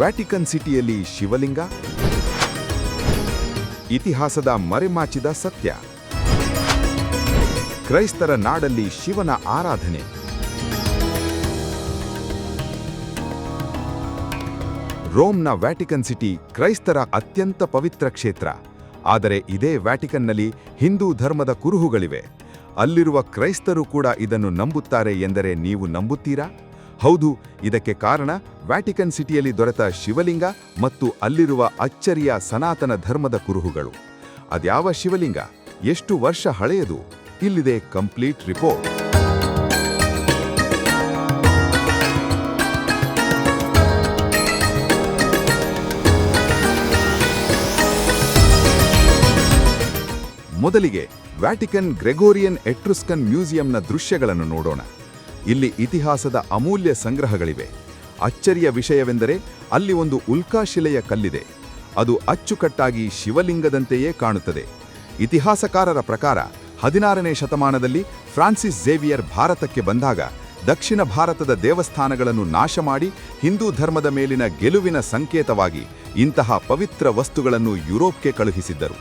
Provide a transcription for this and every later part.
Vatican ಸಿಟಿಯಲ್ಲಿ ಶಿವಲಿಂಗ, ಇತಿಹಾಸದ ಮರೆಮಾಚಿದ ಸತ್ಯ, ಕ್ರೈಸ್ತರ ನಾಡಲ್ಲಿ ಶಿವನ ಆರಾಧನೆ. ರೋಮ್ನ ವ್ಯಾಟಿಕನ್ ಸಿಟಿ ಕ್ರೈಸ್ತರ ಅತ್ಯಂತ ಪವಿತ್ರ ಕ್ಷೇತ್ರ. ಆದರೆ ಇದೇ ವ್ಯಾಟಿಕನ್ನಲ್ಲಿ ಹಿಂದೂ ಧರ್ಮದ ಕುರುಹುಗಳಿವೆ. ಅಲ್ಲಿರುವ ಕ್ರೈಸ್ತರು ಕೂಡ ಇದನ್ನು ನಂಬುತ್ತಾರೆ ಎಂದರೆ ನೀವು ನಂಬುತ್ತೀರಾ? ಹೌದು, ಇದಕ್ಕೆ ಕಾರಣ ವ್ಯಾಟಿಕನ್ ಸಿಟಿಯಲ್ಲಿ ದೊರೆತ ಶಿವಲಿಂಗ ಮತ್ತು ಅಲ್ಲಿರುವ ಅಚ್ಚರಿಯ ಸನಾತನ ಧರ್ಮದ ಕುರುಹುಗಳು. ಅದ್ಯಾವ ಶಿವಲಿಂಗ, ಎಷ್ಟು ವರ್ಷ ಹಳೆಯದು? ಇಲ್ಲಿದೆ ಕಂಪ್ಲೀಟ್ ರಿಪೋರ್ಟ್. ಮೊದಲಿಗೆ ವ್ಯಾಟಿಕನ್ ಗ್ರೆಗೋರಿಯನ್ ಎಟ್ರುಸ್ಕನ್ ಮ್ಯೂಸಿಯಂನ ದೃಶ್ಯಗಳನ್ನು ನೋಡೋಣ. ಇಲ್ಲಿ ಇತಿಹಾಸದ ಅಮೂಲ್ಯ ಸಂಗ್ರಹಗಳಿವೆ. ಅಚ್ಚರಿಯ ವಿಷಯವೆಂದರೆ ಅಲ್ಲಿ ಒಂದು ಉಲ್ಕಾಶಿಲೆಯ ಕಲ್ಲಿದೆ. ಅದು ಅಚ್ಚುಕಟ್ಟಾಗಿ ಶಿವಲಿಂಗದಂತೆಯೇ ಕಾಣುತ್ತದೆ. ಇತಿಹಾಸಕಾರರ ಪ್ರಕಾರ 16ನೇ ಶತಮಾನದಲ್ಲಿ ಫ್ರಾನ್ಸಿಸ್ ಝೇವಿಯರ್ ಭಾರತಕ್ಕೆ ಬಂದಾಗ ದಕ್ಷಿಣ ಭಾರತದ ದೇವಸ್ಥಾನಗಳನ್ನು ನಾಶ ಮಾಡಿ ಹಿಂದೂ ಧರ್ಮದ ಮೇಲಿನ ಗೆಲುವಿನ ಸಂಕೇತವಾಗಿ ಇಂತಹ ಪವಿತ್ರ ವಸ್ತುಗಳನ್ನು ಯುರೋಪ್ಗೆ ಕಳುಹಿಸಿದ್ದರು.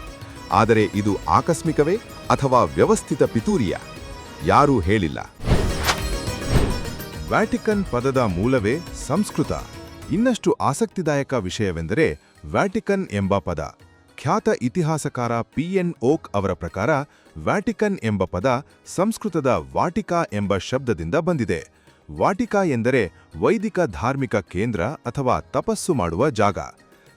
ಆದರೆ ಇದು ಆಕಸ್ಮಿಕವೇ ಅಥವಾ ವ್ಯವಸ್ಥಿತ ಪಿತೂರಿಯ? ಯಾರೂ ಹೇಳಿಲ್ಲ. ವ್ಯಾಟಿಕನ್ ಪದದ ಮೂಲವೇ ಸಂಸ್ಕೃತ. ಇನ್ನಷ್ಟು ಆಸಕ್ತಿದಾಯಕ ವಿಷಯವೆಂದರೆ ವ್ಯಾಟಿಕನ್ ಎಂಬ ಪದ. ಖ್ಯಾತ ಇತಿಹಾಸಕಾರ PN ಓಕ್ ಅವರ ಪ್ರಕಾರ ವ್ಯಾಟಿಕನ್ ಎಂಬ ಪದ ಸಂಸ್ಕೃತದ ವಾಟಿಕಾ ಎಂಬ ಶಬ್ದದಿಂದ ಬಂದಿದೆ. ವಾಟಿಕಾ ಎಂದರೆ ವೈದಿಕ ಧಾರ್ಮಿಕ ಕೇಂದ್ರ ಅಥವಾ ತಪಸ್ಸು ಮಾಡುವ ಜಾಗ.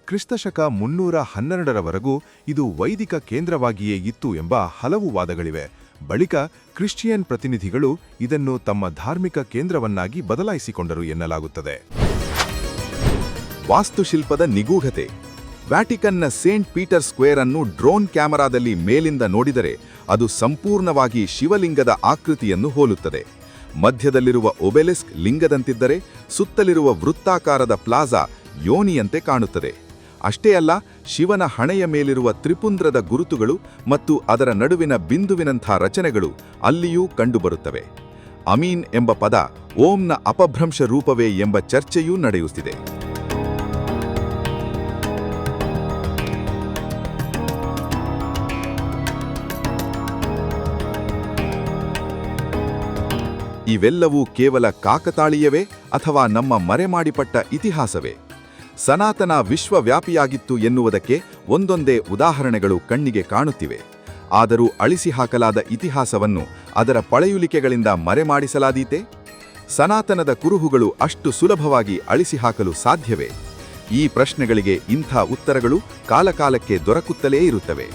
ಕ್ರಿಸ್ತಶಕ 312ರವರೆಗೂ ಇದು ವೈದಿಕ ಕೇಂದ್ರವಾಗಿಯೇ ಇತ್ತು ಎಂಬ ಹಲವು ವಾದಗಳಿವೆ. ಬಳಿಕ ಕ್ರಿಶ್ಚಿಯನ್ ಪ್ರತಿನಿಧಿಗಳು ಇದನ್ನು ತಮ್ಮ ಧಾರ್ಮಿಕ ಕೇಂದ್ರವನ್ನಾಗಿ ಬದಲಾಯಿಸಿಕೊಂಡರು ಎನ್ನಲಾಗುತ್ತದೆ. ವಾಸ್ತುಶಿಲ್ಪದ ನಿಗೂಢತೆ. ವ್ಯಾಟಿಕನ್ನ ಸೇಂಟ್ ಪೀಟರ್ ಸ್ಕ್ವೇರ್ ಅನ್ನು ಡ್ರೋನ್ ಕ್ಯಾಮೆರಾದಲ್ಲಿ ಮೇಲಿಂದ ನೋಡಿದರೆ ಅದು ಸಂಪೂರ್ಣವಾಗಿ ಶಿವಲಿಂಗದ ಆಕೃತಿಯನ್ನು ಹೋಲುತ್ತದೆ. ಮಧ್ಯದಲ್ಲಿರುವ ಒಬೆಲಿಸ್ಕ್ ಲಿಂಗದಂತಿದ್ದರೆ ಸುತ್ತಲಿರುವ ವೃತ್ತಾಕಾರದ ಪ್ಲಾಜಾ ಯೋನಿಯಂತೆ ಕಾಣುತ್ತದೆ. ಅಷ್ಟೇ ಅಲ್ಲ, ಶಿವನ ಹಣೆಯ ಮೇಲಿರುವ ತ್ರಿಪುಂದ್ರದ ಗುರುತುಗಳು ಮತ್ತು ಅದರ ನಡುವಿನ ಬಿಂದುವಿನಂಥ ರಚನೆಗಳು ಅಲ್ಲಿಯೂ ಕಂಡುಬರುತ್ತವೆ. ಅಮೀನ್ ಎಂಬ ಪದ ಓಂನ ಅಪಭ್ರಂಶ ರೂಪವೇ ಎಂಬ ಚರ್ಚೆಯೂ ನಡೆಯುತ್ತಿದೆ. ಇವೆಲ್ಲವೂ ಕೇವಲ ಕಾಕತಾಳೀಯವೇ ಅಥವಾ ನಮ್ಮ ಮರೆಮಾಡಿಪಟ್ಟ ಇತಿಹಾಸವೇ? ಸನಾತನ ವಿಶ್ವವ್ಯಾಪಿಯಾಗಿತ್ತು ಎನ್ನುವುದಕ್ಕೆ ಒಂದೊಂದೇ ಉದಾಹರಣೆಗಳು ಕಣ್ಣಿಗೆ ಕಾಣುತ್ತಿವೆ. ಆದರೂ ಅಳಿಸಿ ಹಾಕಲಾದ ಇತಿಹಾಸವನ್ನು ಅದರ ಪಳೆಯುಳಿಕೆಗಳಿಂದ ಮರೆಮಾಡಿಸಲಾದೀತೆ? ಸನಾತನದ ಕುರುಹುಗಳು ಅಷ್ಟು ಸುಲಭವಾಗಿ ಅಳಿಸಿ ಹಾಕಲು ಸಾಧ್ಯವೇ? ಈ ಪ್ರಶ್ನೆಗಳಿಗೆ ಇಂಥ ಉತ್ತರಗಳು ಕಾಲಕಾಲಕ್ಕೆ ದೊರಕುತ್ತಲೇ ಇರುತ್ತವೆ.